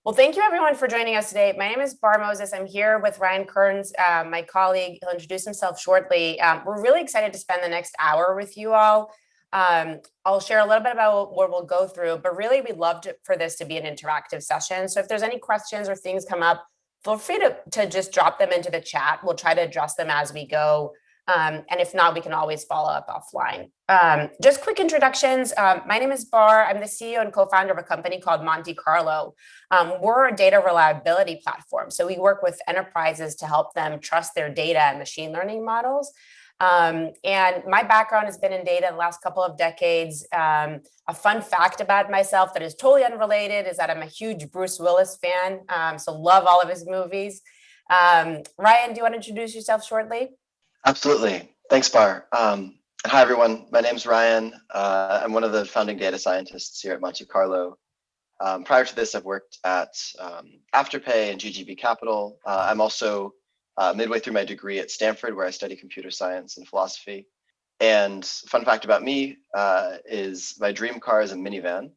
Well, thank you everyone for joining us today. My name is Barr Moses. I'm here with Ryan Kearns, my colleague. He'll introduce himself shortly. We're really excited to spend the next hour with you all. I'll share a little bit about what we'll go through, but really we'd love for this to be an interactive session. So if there's any questions or things come up, feel free to just drop them into the chat. We'll try to address them as we go. And if not, we can always follow up offline. Just quick introductions. My name is Barr. I'm the CEO and co-founder of a company called Monte Carlo. We're a data reliability platform. So we work with enterprises to help them trust their data and machine learning models. And my background has been in data the last couple of decades. A fun fact about myself that is totally unrelated is that I'm a huge Bruce Willis fan. So love all of his movies. Ryan, do you want to introduce yourself shortly? Absolutely. Thanks, Barr. Hi, everyone. My name's Ryan. I'm one of the founding data scientists here at Monte Carlo. Prior to this, I've worked at Afterpay and GGB Capital. I'm also midway through my degree at Stanford, where I study computer science and philosophy. And fun fact about me is my dream car is a minivan.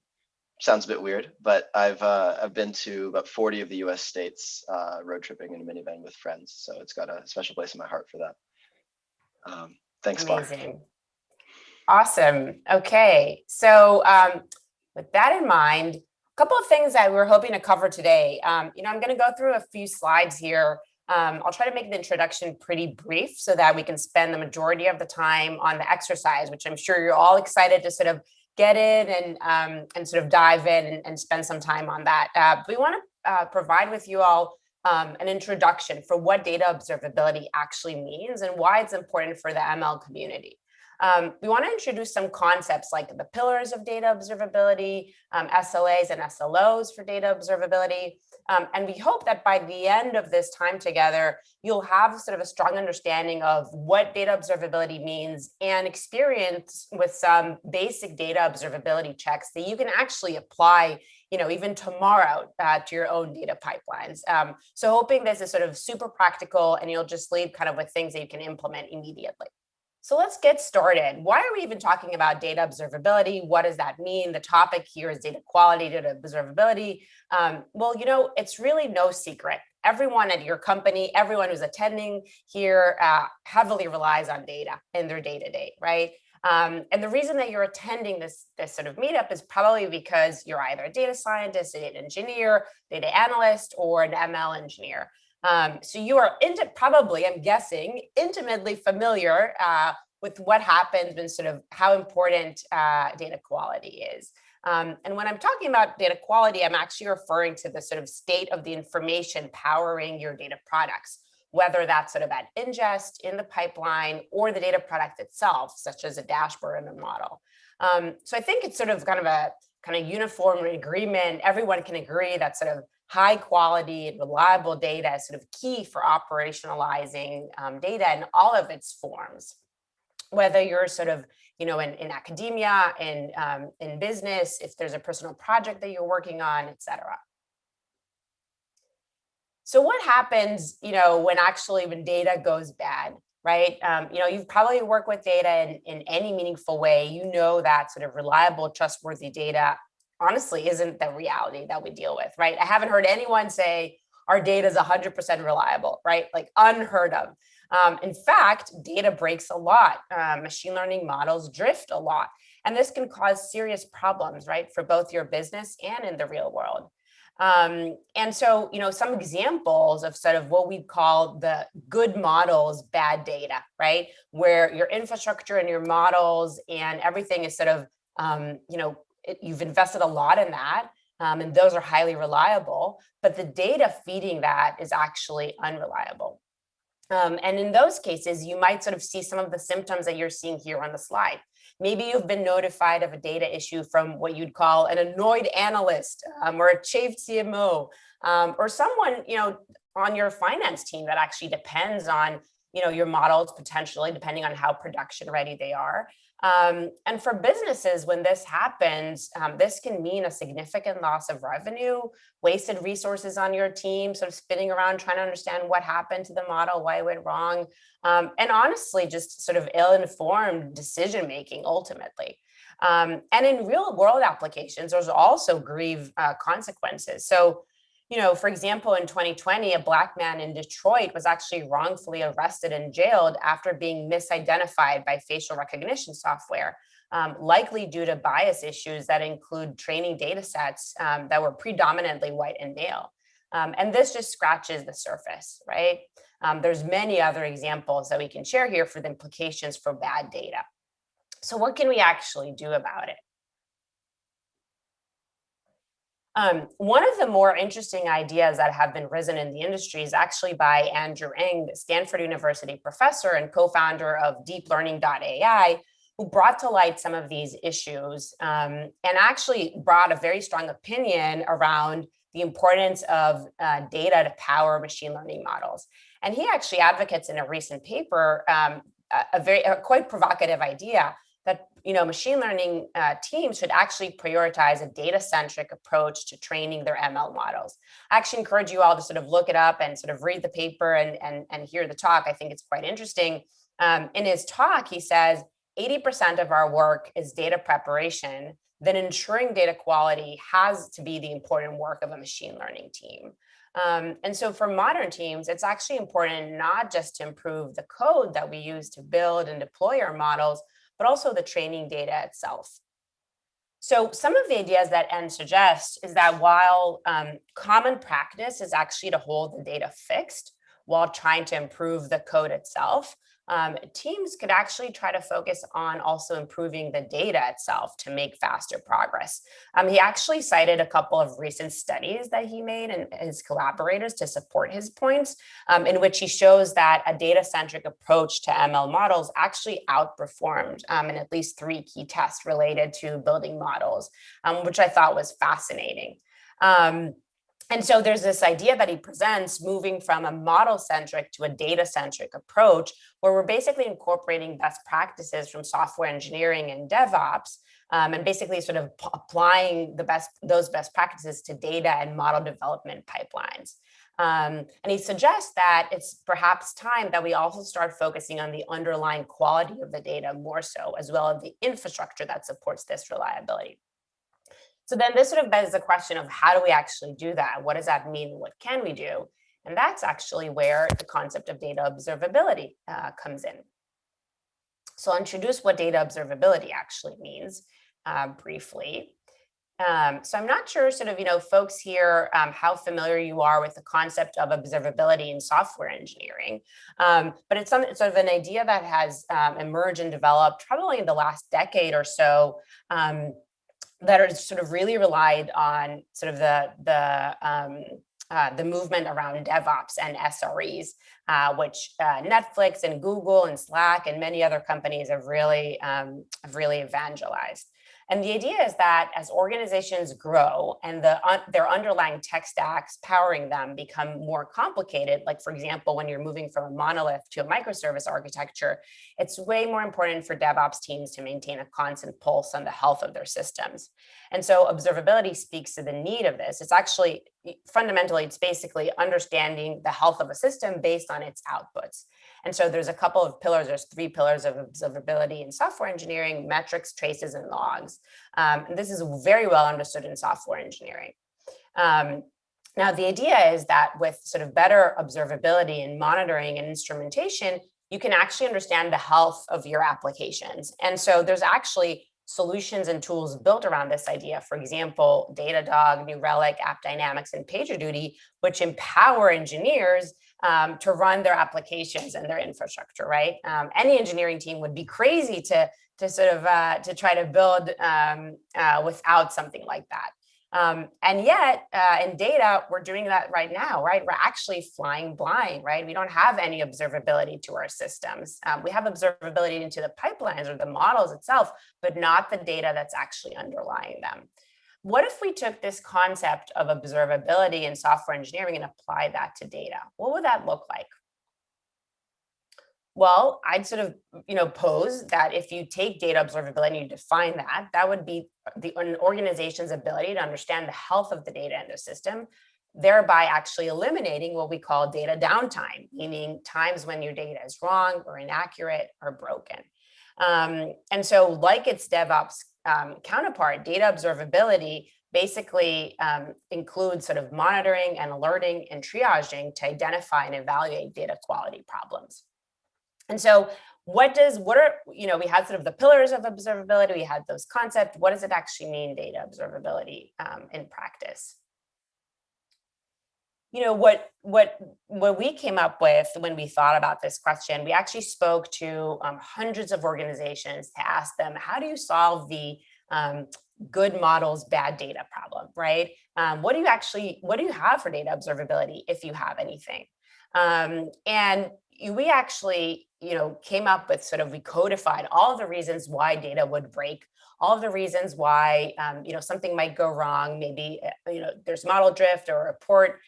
Sounds a bit weird, but I've been to about 40 of the US states road tripping in a minivan with friends. So it's got a special place in my heart for that. Thanks, Amazing. Barr. Awesome. Okay. So with that in mind, a couple of things that we're hoping to cover today. I'm going to go through a few slides here. I'll try to make the introduction pretty brief so that we can spend the majority of the time on the exercise, which I'm sure you're all excited to sort of get in and sort of dive in and spend some time on that. We want to provide with you all an introduction for what data observability actually means and why it's important for the ML community. We want to introduce some concepts like the pillars of data observability, SLAs and SLOs for data observability. And we hope that by the end of this time together, you'll have sort of a strong understanding of what data observability means and experience with some basic data observability checks that you can actually apply even tomorrow to your own data pipelines. So hoping this is sort of super practical and you'll just leave kind of with things that you can implement immediately. So let's get started. Why are we even talking about data observability? What does that mean? The topic here is data quality, data observability. Well, it's really no secret. Everyone at your company, everyone who's attending here heavily relies on data in their day-to-day, right? And the reason that you're attending this sort of meetup is probably because you're either a data scientist, a data engineer, data analyst, or an ML engineer. So you are probably, I'm guessing, intimately familiar with what happens and sort of how important data quality is. And when I'm talking about data quality, I'm actually referring to the sort of state of the information powering your data products, whether that's sort of at ingest in the pipeline or the data product itself, such as a dashboard and a model. So I think it's sort of kind of uniform agreement. Everyone can agree that sort of high quality and reliable data is sort of key for operationalizing data in all of its forms, whether you're sort of, in academia, in business, if there's a personal project that you're working on, et cetera. So what happens, when data goes bad, right? You've probably worked with data in any meaningful way. You know that sort of reliable, trustworthy data honestly isn't the reality that we deal with, right? I haven't heard anyone say our data is 100% reliable, right? Like unheard of. In fact, data breaks a lot. Machine learning models drift a lot. And this can cause serious problems, right? For both your business and in the real world. And so, some examples of sort of what we call the good models, bad data, right? Where your infrastructure and your models and everything is sort of, you've invested a lot in that, and those are highly reliable, but the data feeding that is actually unreliable. And in those cases, you might sort of see some of the symptoms that you're seeing here on the slide. Maybe you've been notified of a data issue from what you'd call an annoyed analyst or a chafed CMO, or someone, on your finance team that actually depends on, your models potentially, depending on how production ready they are. And for businesses, when this happens, this can mean a significant loss of revenue, wasted resources on your team, sort of spinning around trying to understand what happened to the model, why it went wrong, and honestly, just sort of ill-informed decision-making ultimately. And in real-world applications, there's also grave consequences. So, For example, in 2020, a Black man in Detroit was actually wrongfully arrested and jailed after being misidentified by facial recognition software, likely due to bias issues that include training data sets that were predominantly white and male. And this just scratches the surface, right? There's many other examples that we can share here for the implications for bad data. So what can we actually do about it? One of the more interesting ideas that have been risen in the industry is actually by Andrew Ng, Stanford University professor and co-founder of deeplearning.ai, who brought to light some of these issues and actually brought a very strong opinion around the importance of data to power machine learning models. And he actually advocates in a recent paper a quite provocative idea that machine learning teams should actually prioritize a data-centric approach to training their ML models. I actually encourage you all to sort of look it up and sort of read the paper and hear the talk. I think it's quite interesting. In his talk, he says 80% of our work is data preparation, then ensuring data quality has to be the important work of a machine learning team. And so for modern teams, it's actually important not just to improve the code that we use to build and deploy our models, but also the training data itself. So some of the ideas that N suggests is that while common practice is actually to hold the data fixed while trying to improve the code itself, teams could actually try to focus on also improving the data itself to make faster progress. He actually cited a couple of recent studies that he made and his collaborators to support his points, in which he shows that a data-centric approach to ML models actually outperformed in at least 3 key tests related to building models, which I thought was fascinating. And so there's this idea that he presents moving from a model-centric to a data-centric approach, where we're basically incorporating best practices from software engineering and DevOps, and basically sort of applying those best practices to data and model development pipelines. And he suggests that it's perhaps time that we also start focusing on the underlying quality of the data more so, as well as the infrastructure that supports this reliability. So then this sort of begs the question of how do we actually do that? What does that mean? What can we do? And that's actually where the concept of data observability comes in. So I'll introduce what data observability actually means briefly. So I'm not sure folks here, how familiar you are with the concept of observability in software engineering, but it's sort of an idea that has emerged and developed probably in the last decade or so, that are sort of really relied on sort of the movement around DevOps and SREs, which Netflix and Google and Slack and many other companies have really evangelized. And the idea is that as organizations grow and their underlying tech stacks powering them become more complicated, like for example, when you're moving from a monolith to a microservice architecture, it's way more important for DevOps teams to maintain a constant pulse on the health of their systems. And so observability speaks to the need of this. It's actually fundamentally, it's basically understanding the health of a system based on its outputs. And so there's a couple of pillars. There's 3 pillars of observability in software engineering: metrics, traces, and logs. And this is very well understood in software engineering. Now, the idea is that with sort of better observability and monitoring and instrumentation, you can actually understand the health of your applications. And so there's actually solutions and tools built around this idea. For example, Datadog, New Relic, AppDynamics, and PagerDuty, which empower engineers to run their applications and their infrastructure, right? Any engineering team would be crazy to try to build without something like that. And yet in data, we're doing that right now, right? We're actually flying blind, right? We don't have any observability to our systems. We have observability into the pipelines or the models itself, but not the data that's actually underlying them. What if we took this concept of observability in software engineering and applied that to data? What would that look like? Well, I'd sort of, pose that if you take data observability and you define that, that would be an organization's ability to understand the health of the data in their system, thereby actually eliminating what we call data downtime, meaning times when your data is wrong or inaccurate or broken. And so like its DevOps counterpart, data observability basically includes sort of monitoring and alerting and triaging to identify and evaluate data quality problems. And so we had sort of the pillars of observability, we had those concepts. What does it actually mean, data observability in practice? What we came up with when we thought about this question, we actually spoke to hundreds of organizations to ask them, how do you solve the good models, bad data problem, right? What do you have for data observability, if you have anything? And we actually, came up with we codified all of the reasons why data would break, all of the reasons why, something might go wrong. Maybe, there's model drift or a report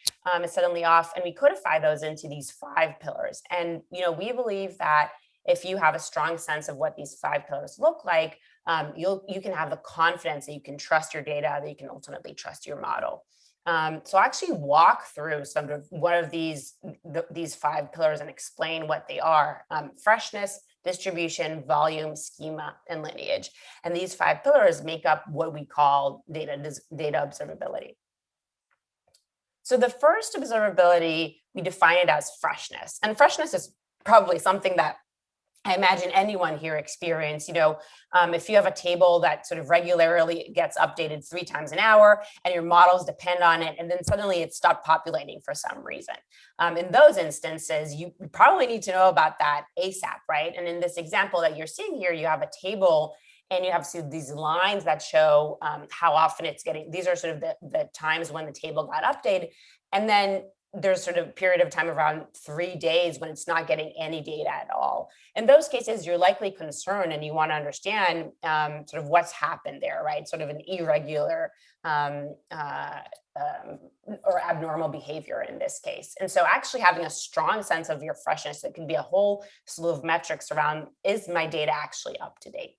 is suddenly off, and we codify those into these 5 pillars. And, we believe that if you have a strong sense of what these 5 pillars look like, you can have the confidence that you can trust your data, that you can ultimately trust your model. So I'll actually walk through one of these 5 pillars and explain what they are: freshness, distribution, volume, schema, and lineage. And these 5 pillars make up what we call data observability. So the first observability, we define it as freshness. And freshness is probably something that I imagine anyone here experience. If you have a table that sort of regularly gets updated 3 times an hour and your models depend on it, and then suddenly it stopped populating for some reason. In those instances, you probably need to know about that ASAP, right? And in this example that you're seeing here, you have a table and you have these lines that show how often it's getting, these are sort of the times when the table got updated. And then there's sort of a period of time around 3 days when it's not getting any data at all. In those cases, you're likely concerned and you want to understand sort of what's happened there, right? Sort of an irregular or abnormal behavior in this case. And so actually having a strong sense of your freshness, it can be a whole slew of metrics around, is my data actually up to date?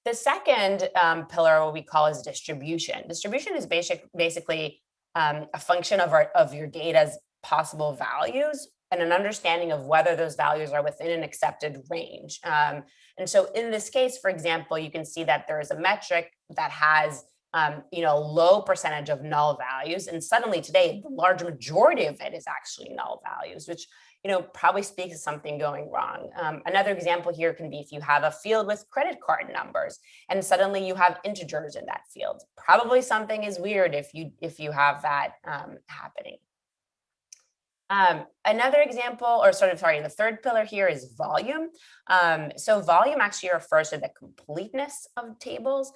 The second pillar, what we call, is distribution. Distribution is basically a function of your data's possible values and an understanding of whether those values are within an accepted range. And so in this case, for example, you can see that there is a metric that has low percentage of null values, and suddenly today the large majority of it is actually null values, which probably speaks to something going wrong. Another example here can be if you have a field with credit card numbers and suddenly you have integers in that field. Probably something is weird if you have that happening. Another example, the third pillar here is volume. So volume actually refers to the completeness of tables.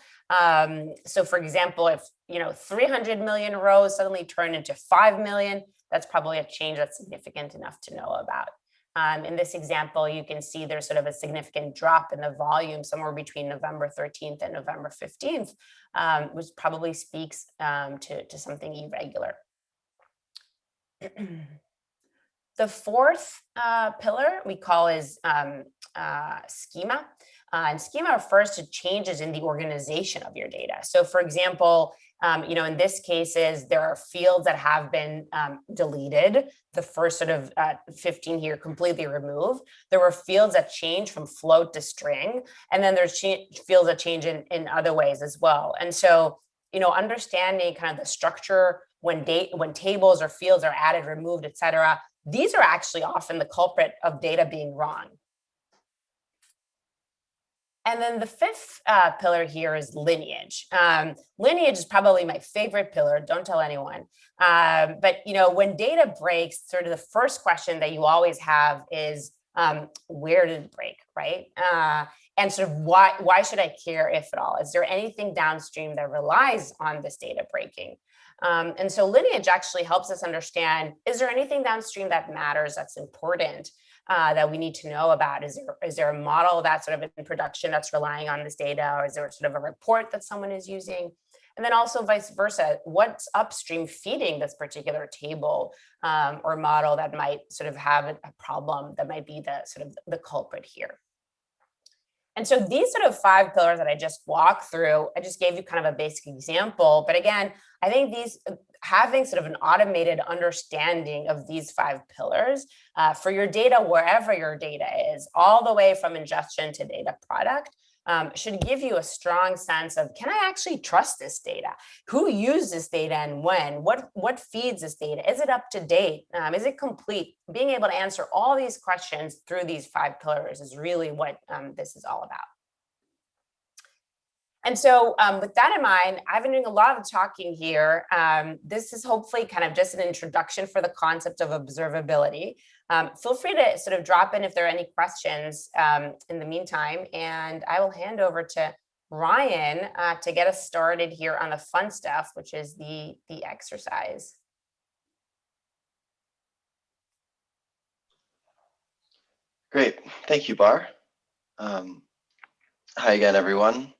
So for example, if 300 million rows suddenly turn into 5 million, that's probably a change that's significant enough to know about. In this example, you can see there's sort of a significant drop in the volume somewhere between November 13th and November 15th, which probably speaks to something irregular. The fourth pillar we call is schema. And schema refers to changes in the organization of your data. So for example, in this cases, there are fields that have been deleted. The first sort of 15 here completely removed. There were fields that change from float to string. And then there's fields that change in other ways as well. And so, understanding kind of the structure when tables or fields are added, removed, et cetera, these are actually often the culprit of data being wrong. And then the fifth pillar here is lineage. Lineage is probably my favorite pillar. Don't tell anyone. But when data breaks, sort of the first question that you always have is, where did it break, right? And sort of why should I care, if at all? Is there anything downstream that relies on this data breaking? And so lineage actually helps us understand, is there anything downstream that matters, that's important, that we need to know about? Is there a model that's sort of in production that's relying on this data, or is there sort of a report that someone is using? And then also vice versa, what's upstream feeding this particular table or model that might sort of have a problem that might be the sort of the culprit here? And so these sort of 5 pillars that I just walked through, I just gave you kind of a basic example. But again, I think having sort of an automated understanding of these 5 pillars for your data, wherever your data is, all the way from ingestion to data product, should give you a strong sense of, can I actually trust this data? Who used this data and when? What feeds this data? Is it up to date? Is it complete? Being able to answer all these questions through these 5 pillars is really what this is all about. And so with that in mind, I've been doing a lot of talking here. This is hopefully kind of just an introduction for the concept of observability. Feel free to sort of drop in if there are any questions in the meantime, and I will hand over to Ryan to get us started here on the fun stuff, which is the exercise. Great, thank you, Barr. Hi again, everyone.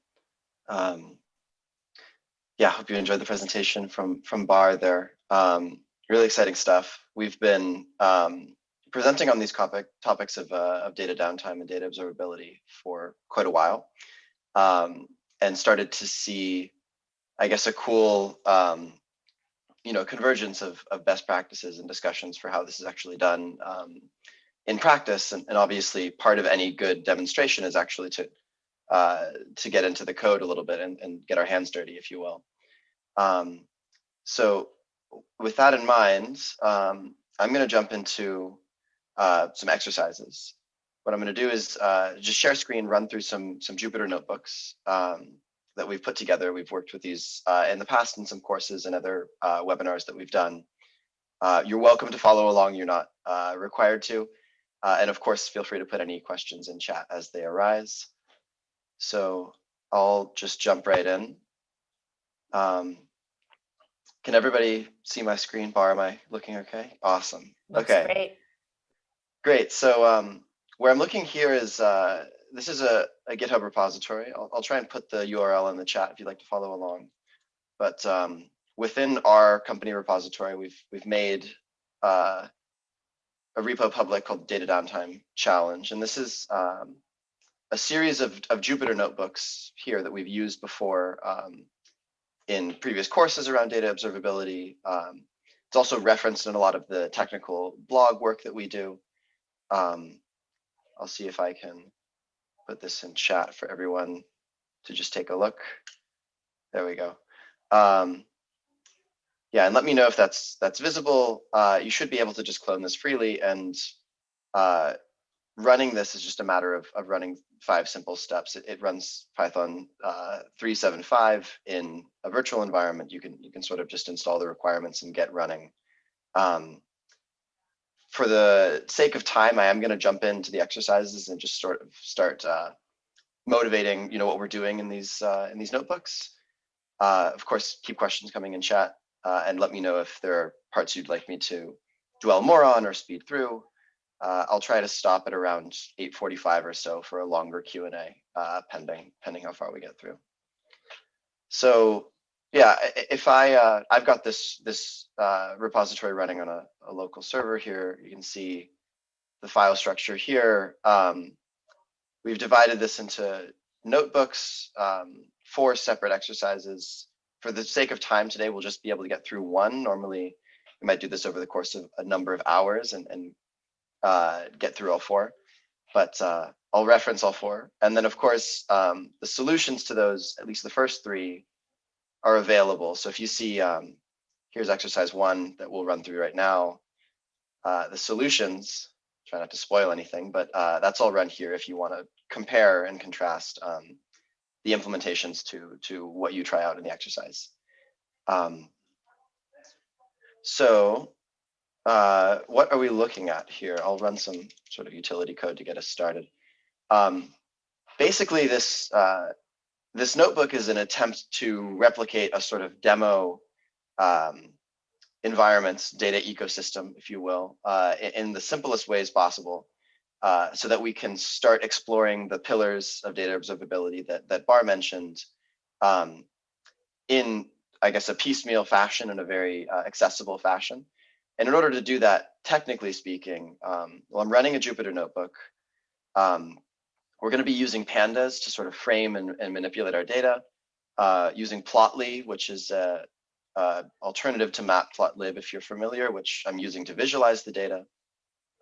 Yeah, hope you enjoyed the presentation from Barr there. Really exciting stuff. We've been presenting on these topics of data downtime and data observability for quite a while, and started to see, I guess, a cool convergence of best practices and discussions for how this is actually done in practice. And obviously, part of any good demonstration is actually to get into the code a little bit and get our hands dirty, if you will. So with that in mind, I'm going to jump into some exercises. What I'm going to do is just share screen, run through some Jupyter notebooks that we've put together. We've worked with these in the past in some courses and other webinars that we've done. You're welcome to follow along. You're not required to. And of course, feel free to put any questions in chat as they arise. So I'll just jump right in. Can everybody see my screen? Barr, am I looking okay? Awesome. Looks okay. Great. So where I'm looking here is, this is a GitHub repository. I'll try and put the URL in the chat if you'd like to follow along. But within our company repository, we've made a repo public called Data Downtime Challenge. And this is a series of Jupyter notebooks here that we've used before in previous courses around data observability. It's also referenced in a lot of the technical blog work that we do. I'll see if I can put this in chat for everyone to just take a look. There we go. Yeah, and let me know if that's visible. You should be able to just clone this freely, and running this is just a matter of running 5 simple steps. It runs Python 3.7.5 in a virtual environment. You can sort of just install the requirements and get running. For the sake of time, I am going to jump into the exercises and just sort of start motivating, what we're doing in these notebooks. Of course, keep questions coming in chat, and let me know if there are parts you'd like me to dwell more on or speed through. I'll try to stop at around 8:45 or so for a longer Q&A, pending how far we get through. So yeah, if I've got this repository running on a local server here. You can see the file structure here. We've divided this into notebooks, 4 separate exercises. For the sake of time today, we'll just be able to get through one. Normally, we might do this over the course of a number of hours and get through all 4, but I'll reference all 4. And then of course, the solutions to those, at least the first 3, are available. So if you see, here's exercise 1 that we'll run through right now. The solutions, try not to spoil anything, but that's all run here if you want to compare and contrast the implementations to what you try out in the exercise. So what are we looking at here? I'll run some sort of utility code to get us started. Basically, this notebook is an attempt to replicate a sort of demo environments, data ecosystem, if you will, in the simplest ways possible, so that we can start exploring the pillars of data observability that Barr mentioned in, I guess, a piecemeal fashion, in a very accessible fashion. And in order to do that, technically speaking, well, I'm running a Jupyter notebook. We're going to be using pandas to sort of frame and manipulate our data, using Plotly, which is an alternative to Matplotlib, if you're familiar, which I'm using to visualize the data.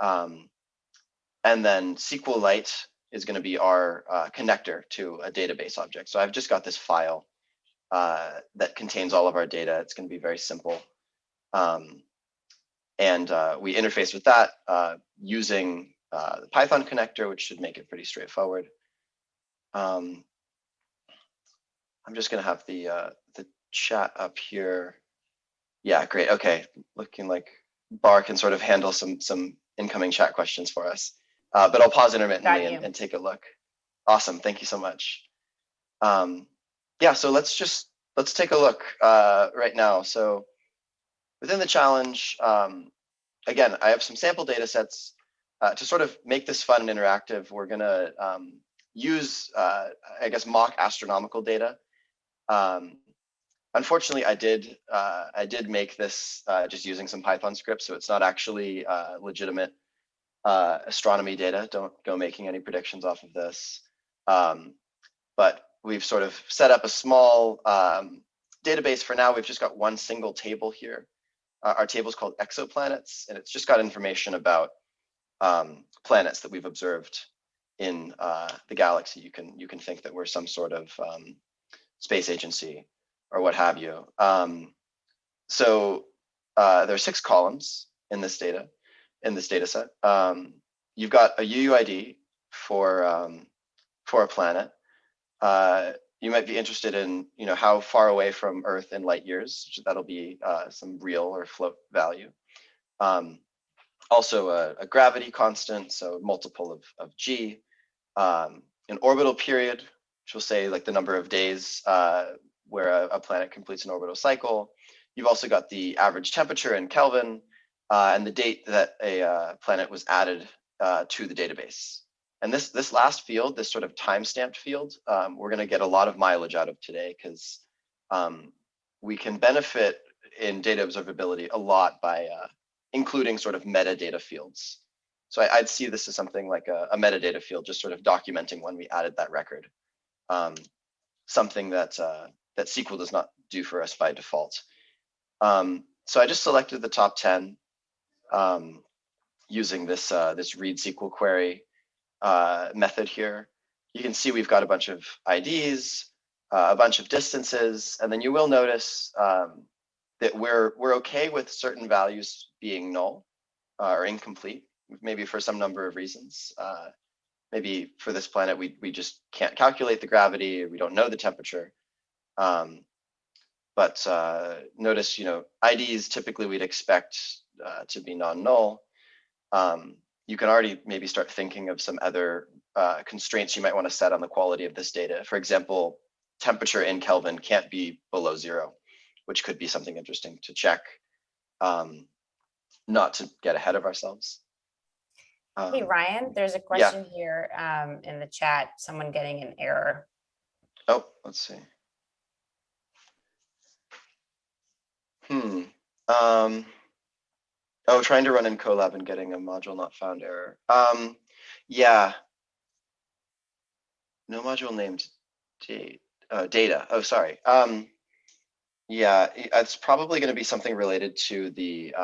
And then SQLite is going to be our connector to a database object. So I've just got this file that contains all of our data. It's going to be very simple. And we interface with that using the Python connector, which should make it pretty straightforward. I'm just going to have the chat up here. Yeah, great. Okay, looking like Barr can sort of handle some incoming chat questions for us. But I'll pause intermittently and take a look. Awesome, thank you so much. Yeah, so let's take a look right now. So within the challenge, again, I have some sample data sets to sort of make this fun and interactive. We're gonna use, I guess, mock astronomical data. Unfortunately, I did make this just using some Python scripts, so it's not actually legitimate astronomy data. Don't go making any predictions off of this. But we've sort of set up a small database for now. We've just got one single table here. Our table is called exoplanets, and it's just got information about planets that we've observed in the galaxy. You can think that we're some sort of space agency or what have you. So there are 6 columns in this data set. You've got a UUID for a planet. You might be interested in, how far away from Earth in light years. That'll be some real or float value. Also a gravity constant, so multiple of g. An orbital period, which will say like the number of days where a planet completes an orbital cycle. You've also got the average temperature in Kelvin and the date that a planet was added to the database. And this last field, this sort of time-stamped field, we're going to get a lot of mileage out of today because we can benefit in data observability a lot by including sort of metadata fields. So I'd see this as something like a metadata field, just sort of documenting when we added that record. Something that SQL does not do for us by default. So I just selected the top 10 using this read SQL query method here. You can see we've got a bunch of IDs, a bunch of distances, and then you will notice that we're okay with certain values being null or incomplete, maybe for some number of reasons. Maybe for this planet, we just can't calculate the gravity, we don't know the temperature. But notice, IDs typically we'd expect to be non-null. You can already maybe start thinking of some other constraints you might want to set on the quality of this data. For example, temperature in Kelvin can't be below 0, which could be something interesting to check, not to get ahead of ourselves. Hey, Ryan, there's a question here in the chat, someone getting an error. Oh, let's see. Oh, trying to run in Colab and getting a module not found error. Yeah. No module named data. Oh, sorry. Yeah, it's probably going to be something related to the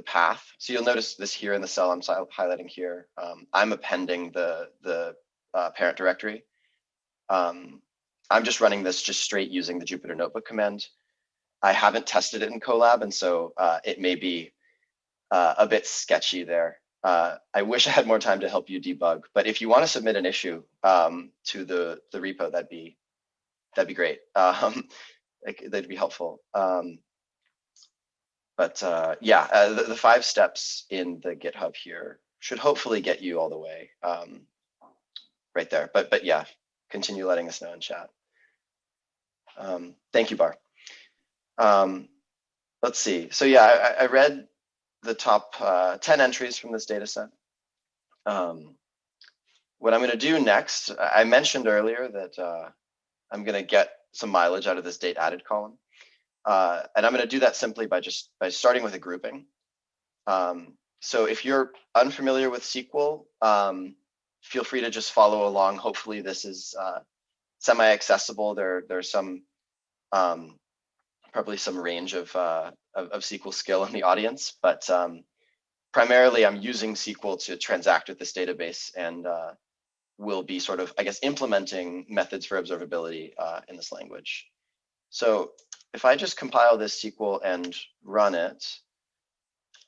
path. So you'll notice this here in the cell I'm highlighting here. I'm appending the parent directory. I'm just running this just straight using the Jupyter Notebook command. I haven't tested it in Colab, and so it may be a bit sketchy there. I wish I had more time to help you debug, but if you want to submit an issue to the repo, that'd be great. That'd be helpful. But yeah, the 5 steps in the GitHub here should hopefully get you all the way right there. But yeah, continue letting us know in chat. Thank you, Barr. Let's see. So yeah, I read the top 10 entries from this data set. What I'm going to do next, I mentioned earlier that I'm going to get some mileage out of this date added column. And I'm going to do that simply by starting with a grouping. So if you're unfamiliar with SQL, feel free to just follow along. Hopefully this is semi-accessible. There's some probably some range of SQL skill in the audience, but primarily I'm using SQL to transact with this database and will be sort of, I guess, implementing methods for observability in this language. So if I just compile this SQL and run it,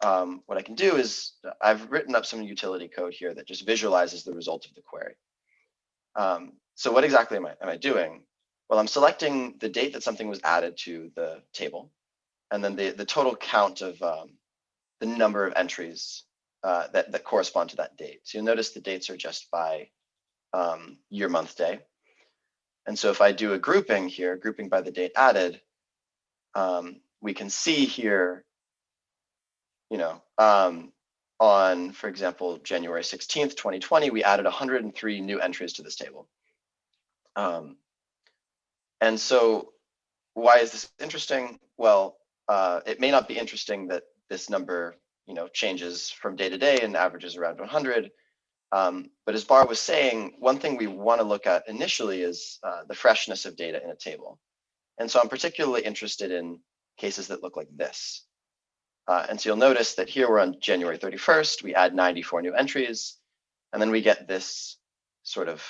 what I can do is I've written up some utility code here that just visualizes the result of the query. So what exactly am I doing? Well, I'm selecting the date that something was added to the table, and then the total count of the number of entries that correspond to that date. So you'll notice the dates are just by year, month, day. And so if I do a grouping here, grouping by the date added, we can see here, on, for example, January 16th, 2020, we added 103 new entries to this table. And so why is this interesting? Well, it may not be interesting that this number, changes from day to day and averages around 100. But as Barr was saying, one thing we want to look at initially is the freshness of data in a table. And so I'm particularly interested in cases that look like this. And so you'll notice that here we're on January 31st, we add 94 new entries, and then we get this sort of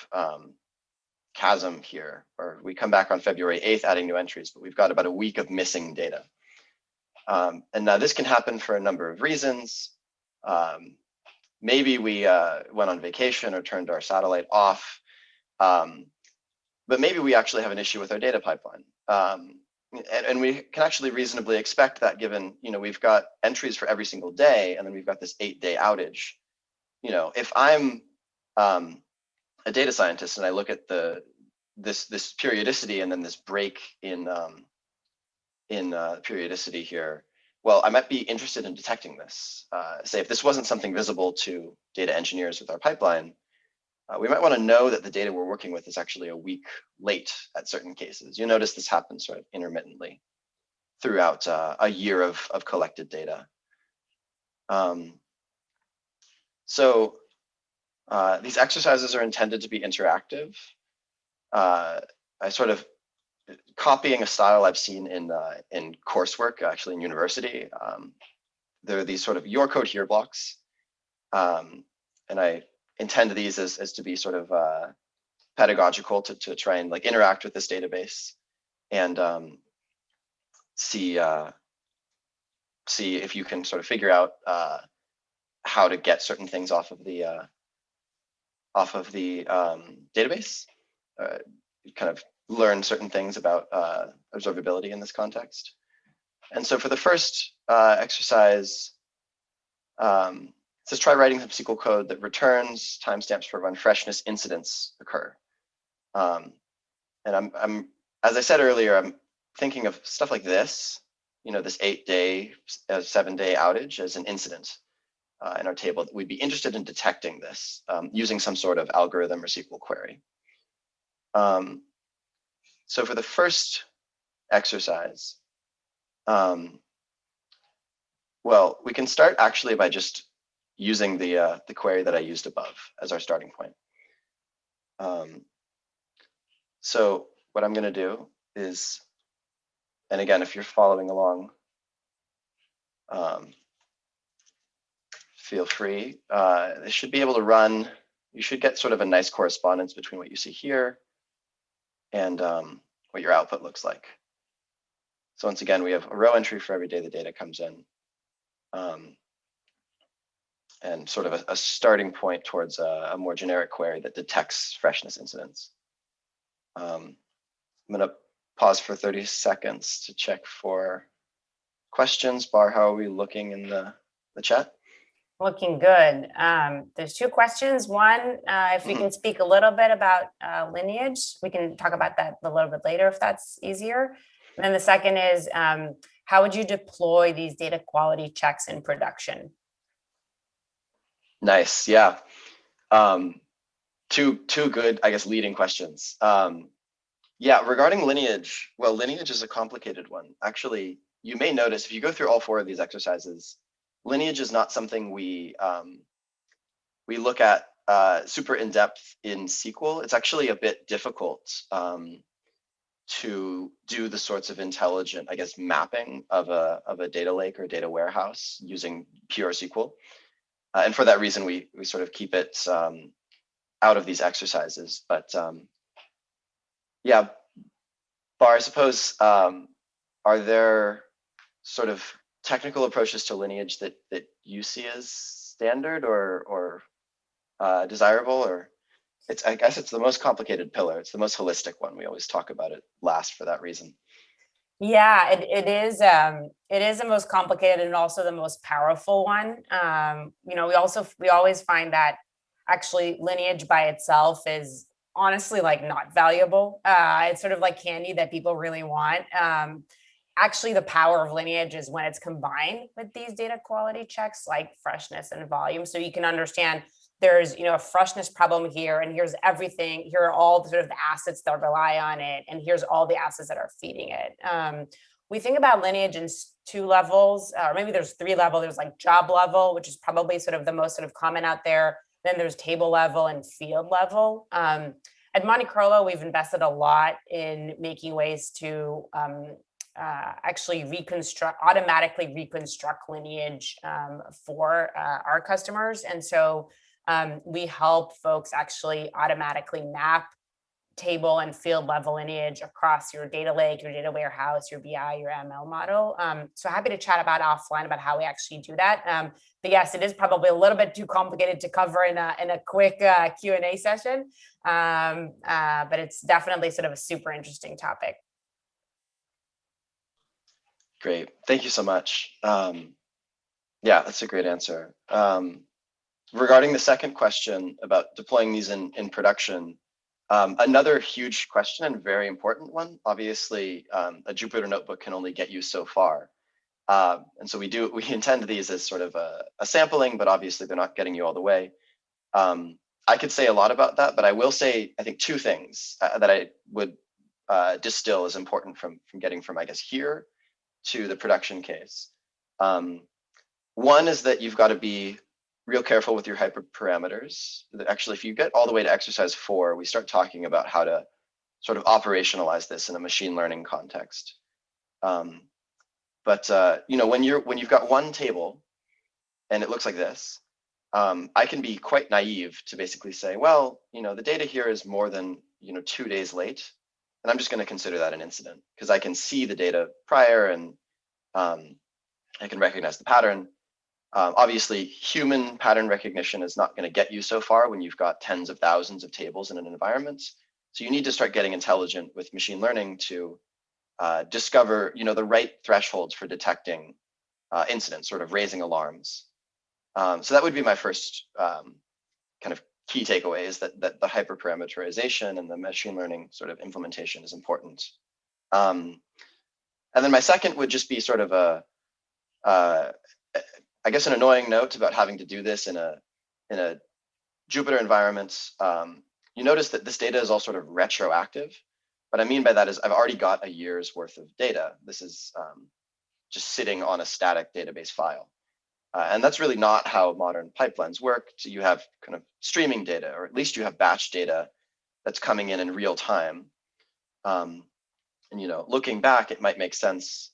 chasm here, or we come back on February 8th adding new entries, but we've got about a week of missing data. And now this can happen for a number of reasons. Maybe we went on vacation or turned our satellite off, but maybe we actually have an issue with our data pipeline. And we can actually reasonably expect that, given, we've got entries for every single day, and then we've got this 8-day outage. If I'm a data scientist and I look at this periodicity and then this break in periodicity here, well, I might be interested in detecting this. Say if this wasn't something visible to data engineers with our pipeline, we might want to know that the data we're working with is actually a week late at certain cases. You notice this happens sort of intermittently throughout a year of collected data. So these exercises are intended to be interactive. I sort of copying a style I've seen in coursework, actually in university. There are these sort of your code here blocks, and I intend these as to be sort of pedagogical to try and interact with this database and see if you can sort of figure out how to get certain things off of the database. Kind of learn certain things about observability in this context. And so for the first exercise, it says try writing some SQL code that returns timestamps for when freshness incidents occur. And I'm, as I said earlier, I'm thinking of stuff like this, this 8-day, 7-day outage as an incident in our table. That we'd be interested in detecting this using some sort of algorithm or SQL query. So for the first exercise, well, we can start actually by just using the query that I used above as our starting point. So what I'm going to do is, and again, if you're following along, feel free. It should be able to run. You should get sort of a nice correspondence between what you see here and what your output looks like. So once again, we have a row entry for every day the data comes in, and sort of a starting point towards a more generic query that detects freshness incidents. I'm going to pause for 30 seconds to check for questions. Barr, how are we looking in the chat? Looking good. There's 2 questions. One, if we can speak a little bit about Lineage, we can talk about that a little bit later if that's easier. And then the second is, how would you deploy these data quality checks in production? Nice, yeah. Two good, I guess, leading questions. Yeah, regarding Lineage, well, Lineage is a complicated one. Actually, you may notice if you go through all 4 of these exercises, Lineage is not something we look at super in depth in SQL. It's actually a bit difficult to do the sorts of intelligent, I guess, mapping of a data lake or data warehouse using pure SQL. And for that reason, we sort of keep it out of these exercises. But yeah, Barr, I suppose, are there sort of technical approaches to Lineage that you see as standard or desirable? Or I guess it's the most complicated pillar. It's the most holistic one. We always talk about it last for that reason. Yeah, it is. It is the most complicated and also the most powerful one. We always find that actually Lineage by itself is honestly like not valuable. It's sort of like candy that people really want. Actually, the power of Lineage is when it's combined with these data quality checks like freshness and volume. So you can understand there's a freshness problem here, and here's everything. Here are all the sort of the assets that rely on it, and here's all the assets that are feeding it. We think about Lineage in two levels, or maybe there's three levels. There's like job level, which is probably sort of the most sort of common out there. Then there's table level and field level. At Monte Carlo, we've invested a lot in making ways to actually automatically reconstruct Lineage for our customers. And so we help folks actually automatically map table and field level Lineage across your data lake, your data warehouse, your BI, your ML model. So happy to chat about offline about how we actually do that. But yes, it is probably a little bit too complicated to cover in a quick Q&A session. But it's definitely sort of a super interesting topic. Great, thank you so much. Yeah, that's a great answer. Regarding the second question about deploying these in production, another huge question and very important one. Obviously, a Jupyter notebook can only get you so far. And so we intend these as sort of a sampling, but obviously they're not getting you all the way. I could say a lot about that, but I will say, I think, two things that I would distill as important from getting from, I guess, here to the production case. One is that you've got to be real careful with your hyperparameters. Actually, if you get all the way to exercise 4, we start talking about how to sort of operationalize this in a machine learning context. But when you've got one table and it looks like this, I can be quite naive to basically say, well, the data here is more than 2 days late, and I'm just going to consider that an incident because I can see the data prior and I can recognize the pattern. Obviously, human pattern recognition is not going to get you so far when you've got tens of thousands of tables in an environment. So you need to start getting intelligent with machine learning to discover, the right thresholds for detecting incidents, sort of raising alarms. So that would be my first kind of key takeaway, is that the hyperparameterization and the machine learning sort of implementation is important. And then my second would just be sort of I guess an annoying note about having to do this in a Jupyter environment. You notice that this data is all sort of retroactive. What I mean by that is I've already got a year's worth of data. This is just sitting on a static database file. And that's really not how modern pipelines work. So you have kind of streaming data, or at least you have batch data that's coming in real time. And looking back, it might make sense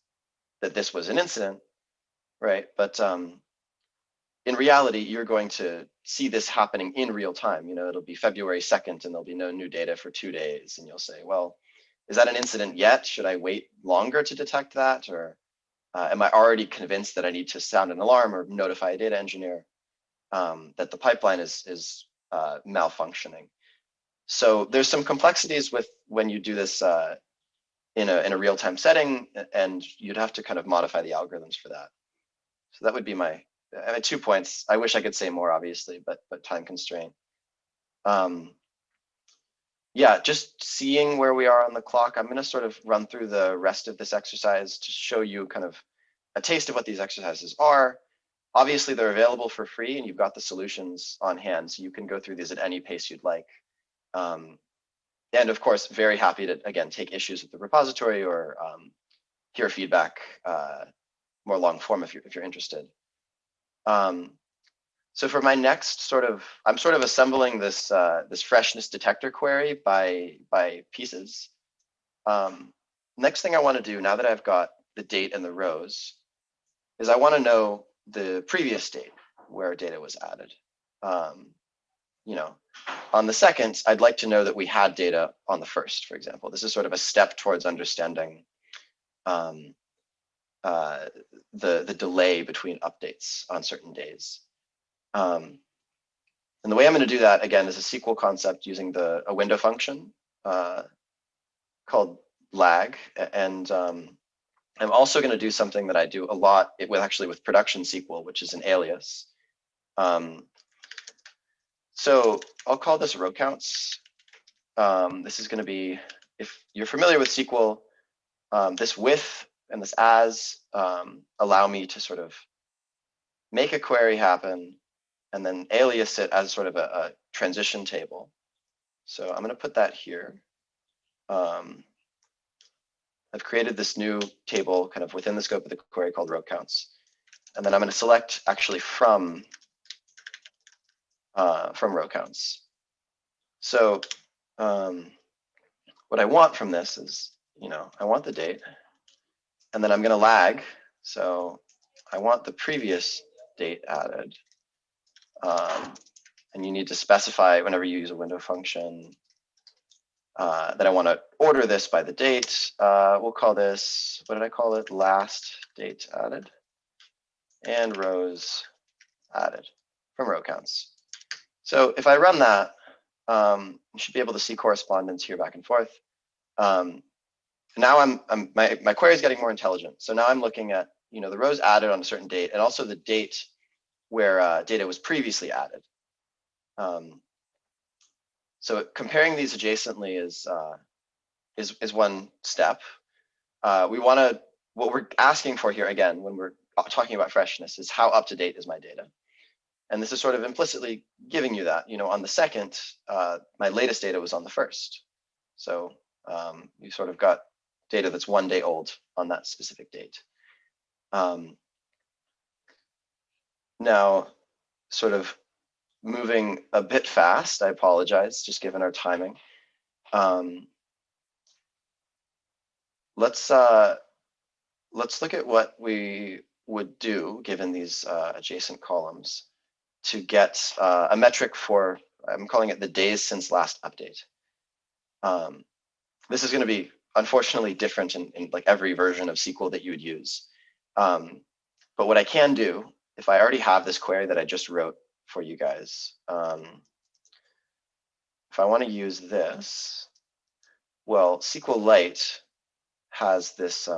that this was an incident, right? But in reality, you're going to see this happening in real time. It'll be February 2nd and there'll be no new data for 2 days. And you'll say, well, is that an incident yet? Should I wait longer to detect that? Or am I already convinced that I need to sound an alarm or notify a data engineer that the pipeline is malfunctioning? So there's some complexities with when you do this in a real-time setting, and you'd have to kind of modify the algorithms for that. So that would be my 2 points. I wish I could say more, obviously, but time constraint. Yeah, just seeing where we are on the clock, I'm going to sort of run through the rest of this exercise to show you kind of a taste of what these exercises are. Obviously, they're available for free, and you've got the solutions on hand, so you can go through these at any pace you'd like. And of course, very happy to, again, take issues with the repository or hear feedback more long form if you're interested. So for my next I'm sort of assembling this this freshness detector query by pieces. Next thing I want to do, now that I've got the date and the rows, is I want to know the previous date where data was added. on the second, I'd like to know that we had data on the first, for example. This is sort of a step towards understanding the delay between updates on certain days. And the way I'm going to do that, again, is a SQL concept using a window function called lag. And I'm also going to do something that I do a lot with production SQL, which is an alias. So I'll call this row counts. This is going to be, if you're familiar with SQL, this with and this as allow me to sort of make a query happen and then alias it as sort of a transition table. So I'm going to put that here. I've created this new table kind of within the scope of the query called row counts. And then I'm going to select actually from row counts. So what I want from this is, I want the date, and then I'm going to lag. So I want the previous date added. And you need to specify whenever you use a window function that I want to order this by the date. We'll call this, what did I call it? Last date added and rows added from row counts. So if I run that, you should be able to see correspondence here back and forth. Now my query is getting more intelligent. So now I'm looking at the rows added on a certain date and also the date where data was previously added. So comparing these adjacently is one step. What we're asking for here again when we're talking about freshness is how up to date is my data. And this is sort of implicitly giving you that, on the second, my latest data was on the first. So you sort of got data that's 1 day old on that specific date. Now, sort of moving a bit fast, I apologize, just given our timing. Let's look at what we would do given these adjacent columns to get a metric for, I'm calling it the days since last update. This is going to be unfortunately different in like every version of SQL that you would use. But what I can do, if I already have this query that I just wrote for you guys, if I want to use this, well, SQLite has this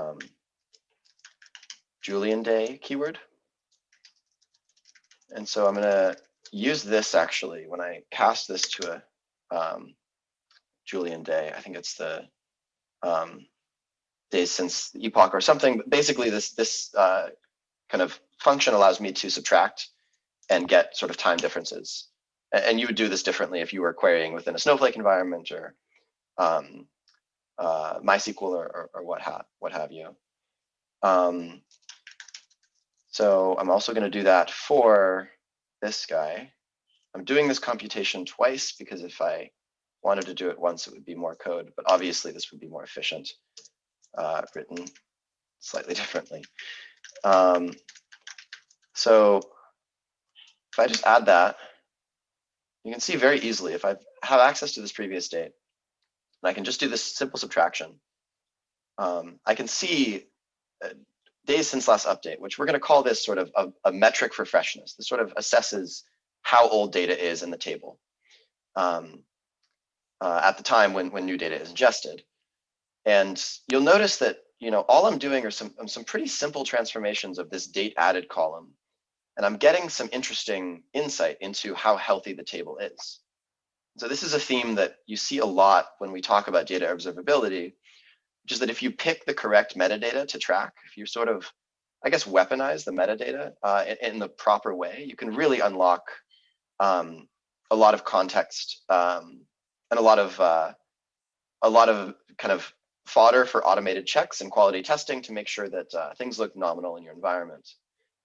Julian day keyword. And so I'm going to use this actually when I cast this to a Julian day. I think it's the days since the epoch or something. But basically, this kind of function allows me to subtract and get sort of time differences. And you would do this differently if you were querying within a Snowflake environment or MySQL or what have you. So I'm also going to do that for this guy. I'm doing this computation twice because if I wanted to do it once, it would be more code, but obviously this would be more efficient, written slightly differently. So if I just add that, you can see very easily if I have access to this previous date, and I can just do this simple subtraction, I can see days since last update, which we're going to call this sort of a metric for freshness. This sort of assesses how old data is in the table at the time when new data is ingested. And you'll notice that all I'm doing are some pretty simple transformations of this date added column. And I'm getting some interesting insight into how healthy the table is. So this is a theme that you see a lot when we talk about data observability, which is that if you pick the correct metadata to track, if you sort of, I guess, weaponize the metadata in the proper way, you can really unlock a lot of context and a lot of kind of fodder for automated checks and quality testing to make sure that things look nominal in your environment.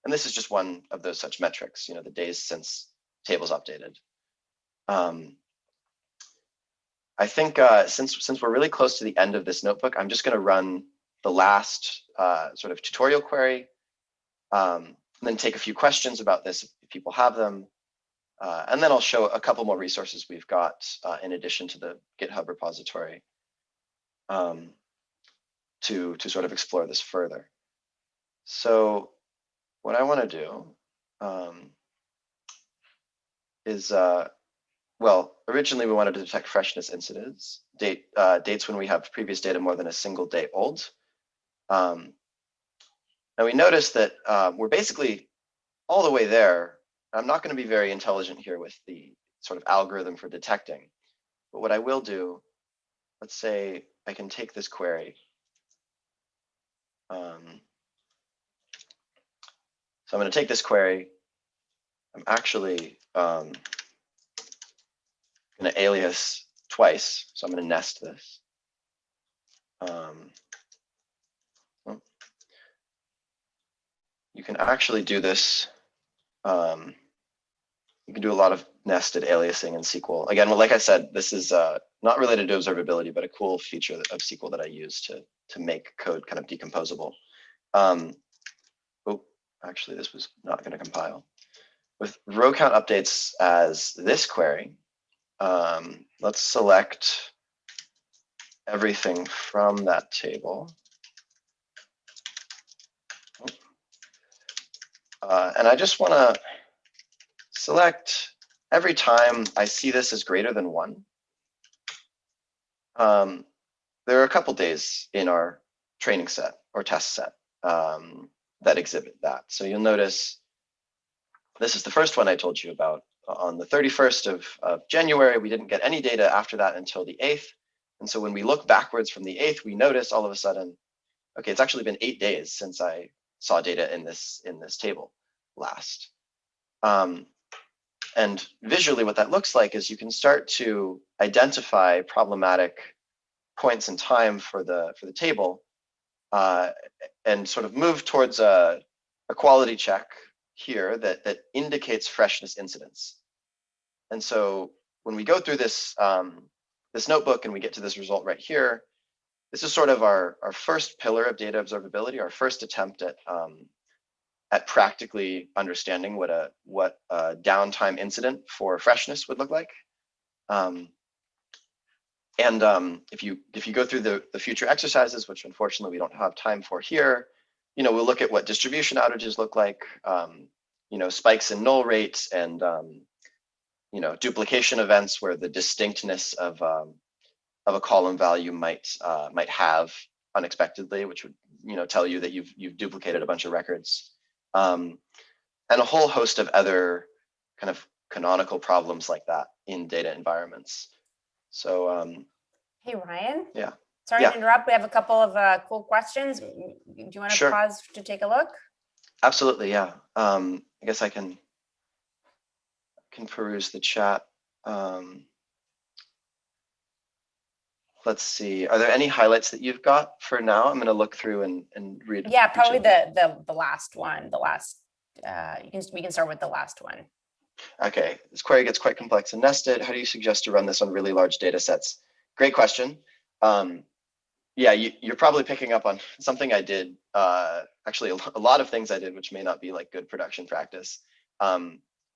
And this is just one of those such metrics, the days since tables updated. I think since we're really close to the end of this notebook, I'm just going to run the last sort of tutorial query, and then take a few questions about this if people have them. And then I'll show a couple more resources we've got in addition to the GitHub repository to sort of explore this further. So what I want to do is, well, originally we wanted to detect freshness incidents, dates when we have previous data more than a single day old. Now we notice that we're basically all the way there. I'm not going to be very intelligent here with the sort of algorithm for detecting, but what I will do, let's say I can take this query. So I'm going to take this query. I'm actually going to alias twice, so I'm going to nest this. You can actually do this. You can do a lot of nested aliasing in SQL. Again, well, like I said, this is not related to observability, but a cool feature of SQL that I use to make code kind of decomposable. Oh, actually, this was not going to compile. With row count updates as this query, let's select everything from that table. And I just want to select every time I see this as greater than 1. There are a couple days in our training set or test set that exhibit that. So you'll notice this is the first one I told you about. On the 31st of January, we didn't get any data after that until the 8th. And so when we look backwards from the 8th, we notice all of a sudden, okay, it's actually been 8 days since I saw data in this table last. And visually what that looks like is you can start to identify problematic points in time for the table and sort of move towards a quality check here that indicates freshness incidents. And so when we go through this this notebook and we get to this result right here, this is sort of our first pillar of data observability, our first attempt at practically understanding what a downtime incident for freshness would look like. If you go through the future exercises, which unfortunately we don't have time for here, we'll look at what distribution outages look like, spikes in null rates and duplication events where the distinctness of a column value might have unexpectedly, which would tell you that you've duplicated a bunch of records, and a whole host of other kind of canonical problems like that in data environments. So, hey, Ryan. Yeah. Sorry to interrupt. We have a couple of cool questions. Do you want to pause to take a look? Absolutely, yeah. I guess I can peruse the chat. Let's see. Are there any highlights that you've got for now? I'm going to look through and read. Yeah, probably the last one. We can start with the last one. Okay, this query gets quite complex and nested. How do you suggest to run this on really large data sets? Great question. Yeah, you're probably picking up on something I did. Actually, a lot of things I did, which may not be like good production practice.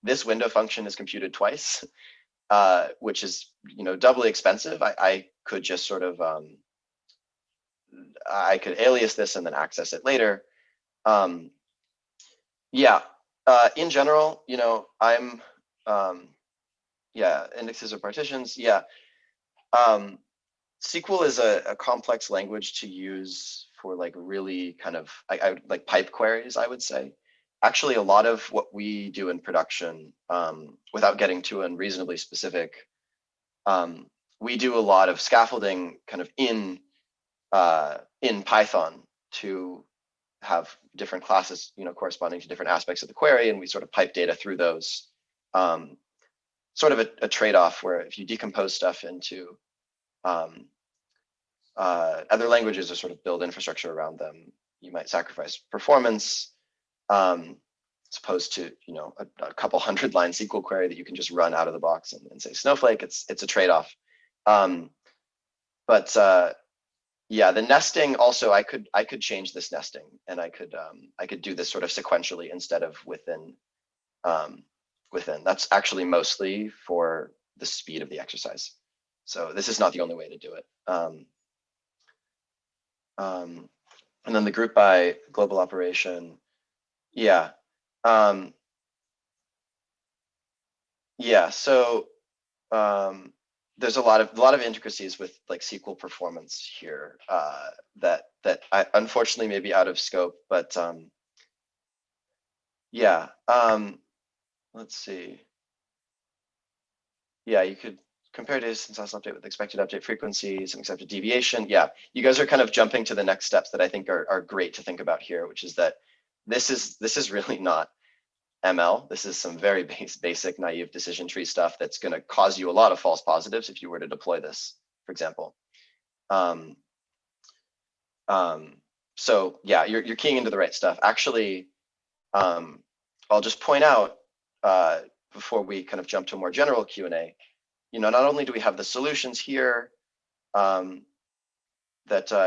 This window function is computed twice, which is doubly expensive. I could just sort of I could alias this and then access it later. Yeah. In general, I'm, yeah, indexes or partitions. Yeah. SQL is a complex language to use for like really kind of, I would like pipe queries, I would say. Actually, a lot of what we do in production, without getting too unreasonably specific, we do a lot of scaffolding kind of in Python to have different classes, corresponding to different aspects of the query, and we sort of pipe data through those. Sort of a trade-off where if you decompose stuff into other languages or sort of build infrastructure around them, you might sacrifice performance, as opposed to a couple 100-line SQL query that you can just run out of the box and say Snowflake. It's a trade-off. Yeah, the nesting also, I could change this nesting, and I could do this sort of sequentially instead of within within. That's actually mostly for the speed of the exercise. So this is not the only way to do it. And then the group by global operation. Yeah. Yeah, so there's a lot of intricacies with like SQL performance here that I unfortunately may be out of scope, but yeah. Let's see. Yeah, you could compare distance loss update with expected update frequency, some accepted deviation. Yeah, you guys are kind of jumping to the next steps that I think are great to think about here, which is that this is really not ML. This is some very basic naive decision tree stuff that's going to cause you a lot of false positives if you were to deploy this, for example. So yeah, you're keying into the right stuff. Actually, I'll just point out before we kind of jump to a more general Q&A, not only do we have the solutions here that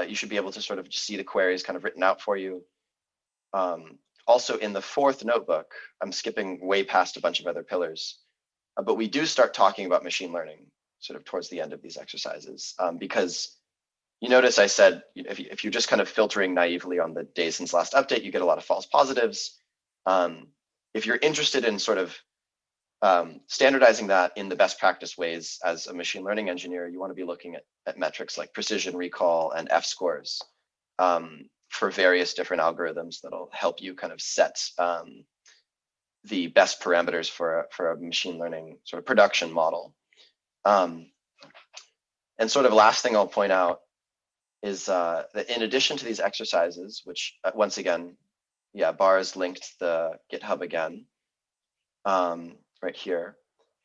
you should be able to sort of just see the queries kind of written out for you. Also in the fourth notebook, I'm skipping way past a bunch of other pillars, but we do start talking about machine learning sort of towards the end of these exercises because you notice I said, if you're just kind of filtering naively on the day since last update, you get a lot of false positives. If you're interested in sort of standardizing that in the best practice ways as a machine learning engineer, you want to be looking at metrics like precision recall and F-scores for various different algorithms that'll help you kind of set the best parameters for a machine learning sort of production model. And sort of last thing I'll point out is that in addition to these exercises, which once again, yeah, Barr has linked the GitHub again, right here.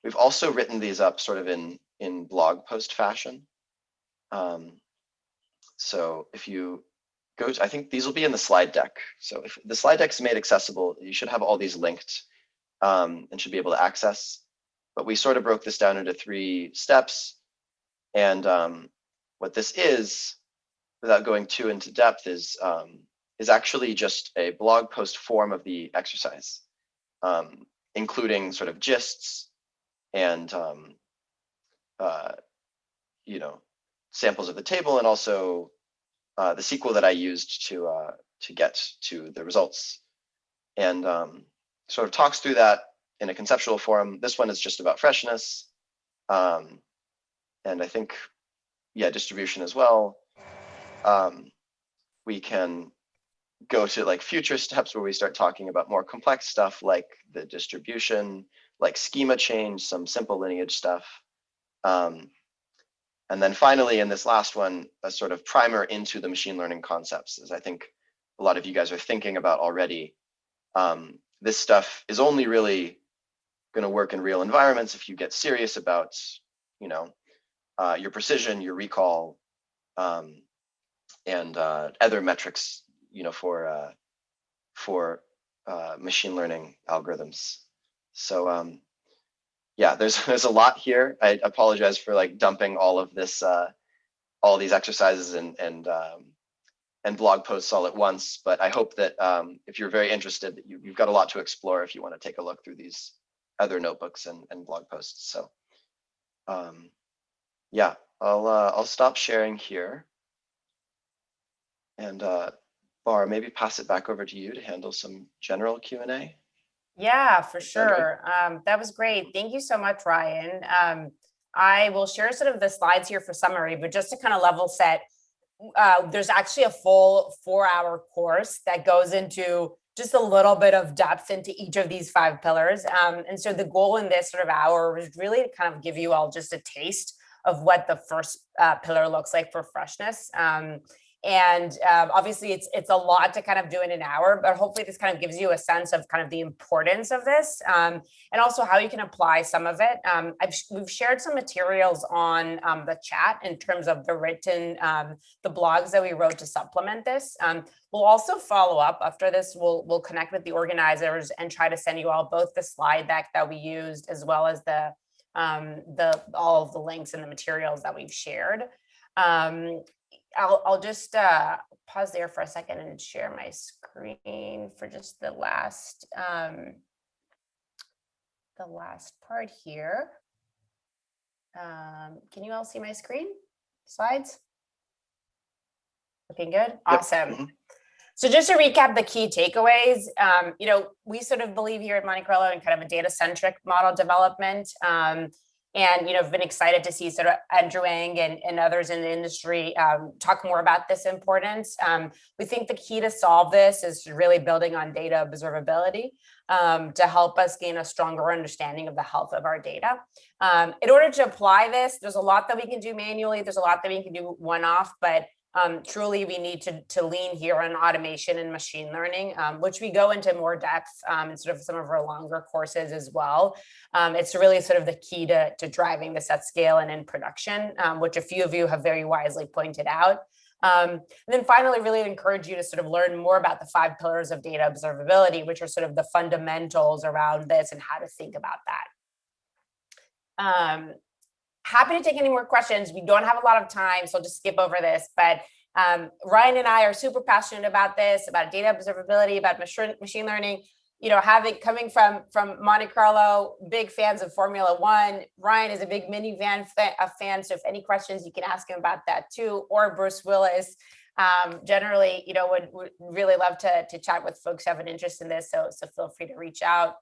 We've also written these up sort of in blog post fashion. So if you go to, I think these will be in the slide deck. So if the slide deck is made accessible, you should have all these linked and should be able to access. But we sort of broke this down into 3 steps. And what this is, without going too into depth, is actually just a blog post form of the exercise, including sort of gists and samples of the table, and also the SQL that I used to get to the results, and sort of talks through that in a conceptual form. This one is just about freshness, and I think, yeah, distribution as well. We can go to like future steps where we start talking about more complex stuff like the distribution, like schema change, some simple lineage stuff. And then finally, in this last one, a sort of primer into the machine learning concepts, as I think a lot of you guys are thinking about already. This stuff is only really going to work in real environments if you get serious about, your precision, your recall, and other metrics, for machine learning algorithms. So yeah, there's a lot here. I apologize for like dumping all of this, all these exercises and blog posts all at once. But I hope that if you're very interested, that you've got a lot to explore if you want to take a look through these other notebooks and blog posts. So yeah, I'll stop sharing here. And Barr, maybe pass it back over to you to handle some general Q&A. Yeah, for sure. That was great. Thank you so much, Ryan. I will share sort of the slides here for summary, but just to kind of level set, there's actually a full 4-hour course that goes into just a little bit of depth into each of these 5 pillars. And so the goal in this sort of hour was really to kind of give you all just a taste of what the first pillar looks like for freshness. And obviously it's a lot to kind of do in an hour, but hopefully this kind of gives you a sense of kind of the importance of this and also how you can apply some of it. We've shared some materials on the chat in terms of the written, the blogs that we wrote to supplement this. We'll also follow up after this. We'll connect with the organizers and try to send you all both the slide deck that we used as well as all of the links and the materials that we've shared. I'll just pause there for a second and share my screen for just the last the last part here. Can you all see my screen? Slides? Looking good? Awesome. Mhm. So just to recap the key takeaways, we sort of believe here at Monte Carlo in kind of a data-centric model development. And, I've been excited to see sort of Andrew Ng and others in the industry talk more about this importance. We think the key to solve this is really building on data observability to help us gain a stronger understanding of the health of our data. In order to apply this, there's a lot that we can do manually. There's a lot that we can do one-off, but truly we need to lean here on automation and machine learning, which we go into more depth in sort of some of our longer courses as well. It's really sort of the key to driving this at scale and in production, which a few of you have very wisely pointed out. And then finally, really encourage you to sort of learn more about the 5 pillars of data observability, which are sort of the fundamentals around this and how to think about that. Happy to take any more questions. We don't have a lot of time, so I'll just skip over this. But Ryan and I are super passionate about this, about data observability, about machine learning. Coming from Monte Carlo, big fans of Formula One. Ryan is a big minivan fan, so if any questions, you can ask him about that too, or Bruce Willis. Generally, would really love to chat with folks who have an interest in this, so feel free to reach out.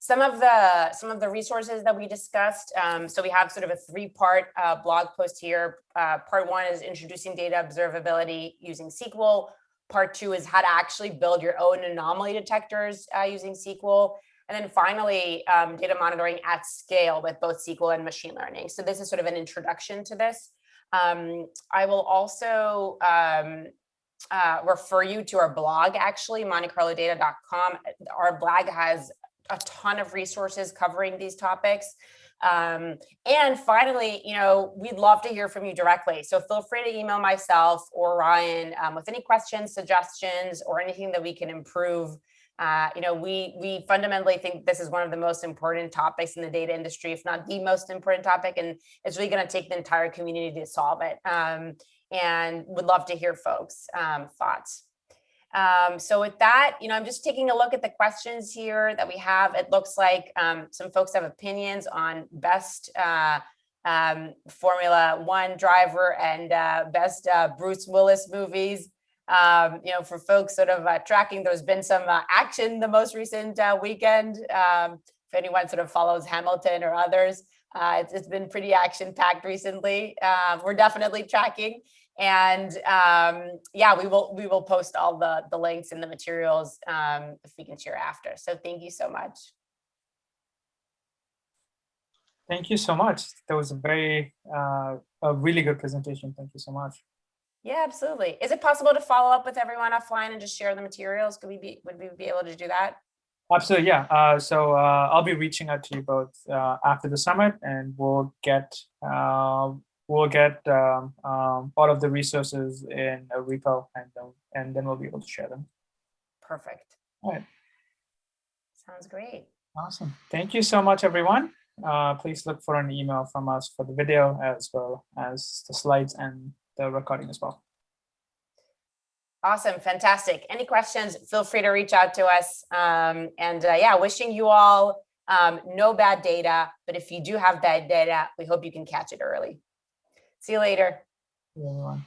Some of the resources that we discussed. So we have sort of a 3-part blog post here. Part 1 is introducing data observability using SQL. Part 2 is how to actually build your own anomaly detectors using SQL. And then finally, data monitoring at scale with both SQL and machine learning. So this is sort of an introduction to this. I will also refer you to our blog, actually, montecarlodata.com. Our blog has a ton of resources covering these topics. And finally, we'd love to hear from you directly. So feel free to email myself or Ryan with any questions, suggestions, or anything that we can improve. We fundamentally think this is one of the most important topics in the data industry, if not the most important topic, and it's really going to take the entire community to solve it. And would love to hear folks' thoughts. So with that, I'm just taking a look at the questions here that we have. It looks like some folks have opinions on best Formula One driver and best Bruce Willis movies. For folks sort of tracking, there's been some action the most recent weekend. If anyone sort of follows Hamilton or others, it's been pretty action-packed recently. We're definitely tracking. And we will post all the links and the materials if we can share after. So thank you so much. Thank you so much. That was a really good presentation. Thank you so much. Yeah, absolutely. Is it possible to follow up with everyone offline and just share the materials? Would we be able to do that? Absolutely, yeah. So I'll be reaching out to you both after the summit, and we'll get all of the resources in a repo, and then we'll be able to share them. Perfect. All right. Sounds great. Awesome. Thank you so much, everyone. Please look for an email from us for the video as well as the slides and the recording as well. Awesome. Fantastic. Any questions, feel free to reach out to us. Wishing you all no bad data, but if you do have bad data, we hope you can catch it early. See you later. See you, everyone.